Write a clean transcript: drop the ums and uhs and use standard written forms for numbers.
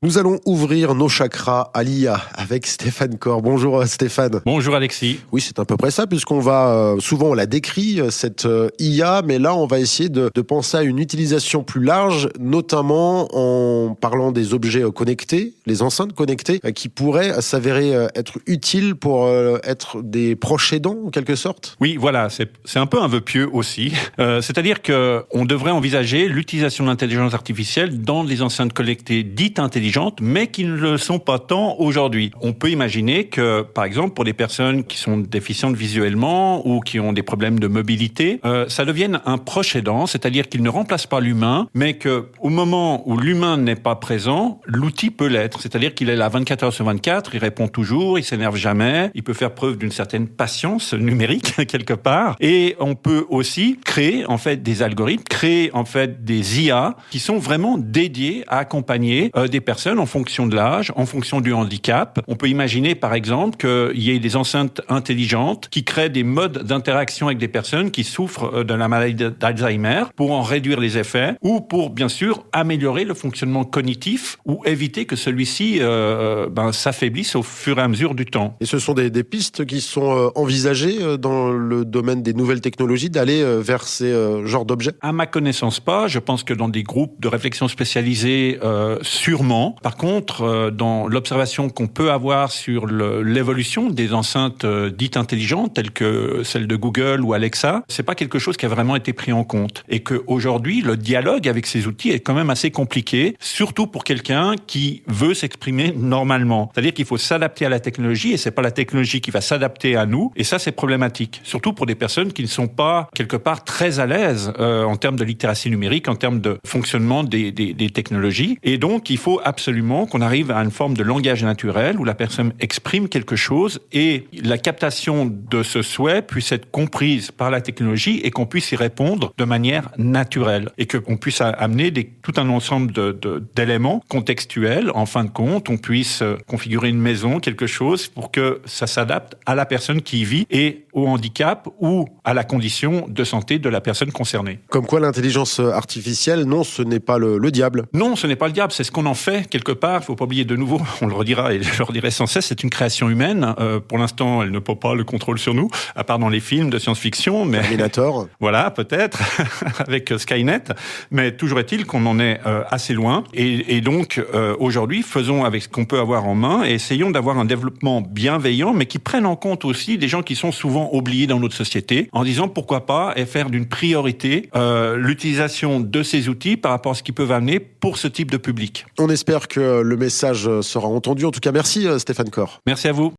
Nous allons ouvrir nos chakras à l'IA avec Stéphane Corr. Bonjour Stéphane. Bonjour Alexis. Oui, c'est à peu près ça, puisqu'on va, souvent on la décrit, cette IA, mais là on va essayer de penser à une utilisation plus large, notamment en parlant des objets connectés, les enceintes connectées, qui pourraient s'avérer être utiles pour être des proches aidants en quelque sorte. Oui, voilà, c'est un peu un vœu pieux aussi. C'est-à-dire qu'on devrait envisager l'utilisation de l'intelligence artificielle dans les enceintes connectées dites intelligentes, mais qui ne le sont pas tant aujourd'hui. On peut imaginer que, par exemple, pour des personnes qui sont déficientes visuellement ou qui ont des problèmes de mobilité, ça devienne un proche aidant, c'est-à-dire qu'il ne remplace pas l'humain, mais que au moment où l'humain n'est pas présent, l'outil peut l'être. C'est-à-dire qu'il est là 24 heures sur 24, il répond toujours, il s'énerve jamais, il peut faire preuve d'une certaine patience numérique quelque part. Et on peut aussi créer en fait des algorithmes, créer en fait des IA qui sont vraiment dédiés à accompagner des personnes en fonction de l'âge, en fonction du handicap. On peut imaginer par exemple qu'il y ait des enceintes intelligentes qui créent des modes d'interaction avec des personnes qui souffrent de la maladie d'Alzheimer pour en réduire les effets ou pour bien sûr améliorer le fonctionnement cognitif ou éviter que celui-ci s'affaiblisse au fur et à mesure du temps. Et ce sont des pistes qui sont envisagées dans le domaine des nouvelles technologies d'aller vers ces genres d'objets? À ma connaissance pas. Je pense que dans des groupes de réflexion spécialisés, sûrement. Par contre, dans l'observation qu'on peut avoir sur l'évolution des enceintes dites intelligentes, telles que celles de Google ou Alexa, c'est pas quelque chose qui a vraiment été pris en compte. Et qu'aujourd'hui, le dialogue avec ces outils est quand même assez compliqué, surtout pour quelqu'un qui veut s'exprimer normalement. C'est-à-dire qu'il faut s'adapter à la technologie et c'est pas la technologie qui va s'adapter à nous. Et ça, c'est problématique. Surtout pour des personnes qui ne sont pas, quelque part, très à l'aise en termes de littératie numérique, en termes de fonctionnement des technologies. Et donc, il faut absolument qu'on arrive à une forme de langage naturel où la personne exprime quelque chose et la captation de ce souhait puisse être comprise par la technologie et qu'on puisse y répondre de manière naturelle et qu'on puisse amener tout un ensemble d'éléments contextuels. En fin de compte, on puisse configurer une maison, quelque chose pour que ça s'adapte à la personne qui y vit et au handicap ou à la condition de santé de la personne concernée. Comme quoi l'intelligence artificielle, non, ce n'est pas le diable. Non, ce n'est pas le diable, c'est ce qu'on en fait quelque part. Il ne faut pas oublier de nouveau, on le redira et je le redirai sans cesse, c'est une création humaine. Pour l'instant, elle ne peut pas le contrôle sur nous, à part dans les films de science-fiction. Mais Terminator. Voilà, peut-être, avec Skynet. Mais toujours est-il qu'on en est assez loin. Et donc, aujourd'hui, faisons avec ce qu'on peut avoir en main et essayons d'avoir un développement bienveillant, mais qui prenne en compte aussi des gens qui sont souvent oubliés dans notre société, en disant pourquoi pas et faire d'une priorité l'utilisation de ces outils par rapport à ce qu'ils peuvent amener pour ce type de public. On espère que le message sera entendu. En tout cas, merci Stéphane Corr. Merci à vous.